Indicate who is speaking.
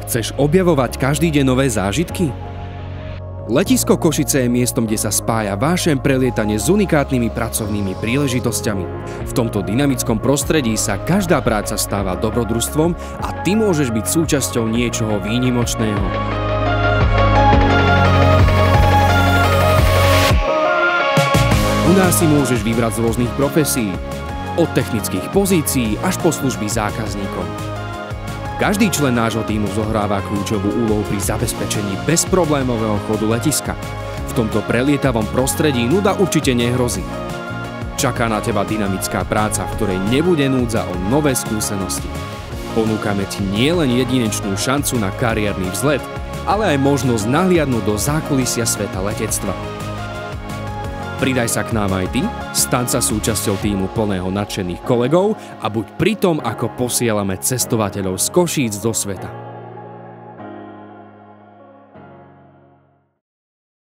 Speaker 1: Chceš objavovať každý deň nové zážitky? Letisko Košice je miestom, kde sa spája vášeň pre lietanie s unikátnymi pracovnými príležitosťami. V tomto dynamickom prostredí sa každá práca stáva dobrodružstvom a ty môžeš byť súčasťou niečoho výnimočného. U nás si môžeš vybrať z rôznych profesí, od technických pozícií až po služby zákazníkom. Každý člen nášho tímu zohráva kľúčovú úlohu pri zabezpečení bezproblémového chodu letiska. V tomto prelietavom prostredí nuda určite nehrozí. Čaká na teba dynamická práca, v ktorej nebude núdza o nové skúsenosti. Ponúkame ti nielen jedinečnú šancu na kariérny vzlet, ale aj možnosť nahliadnúť do zákulisia sveta letectva. Pridaj sa k nám aj ty, staň sa súčasťou tímu plného nadšených kolegov a buď pri tom, ako posielame cestovateľov z Košíc do sveta.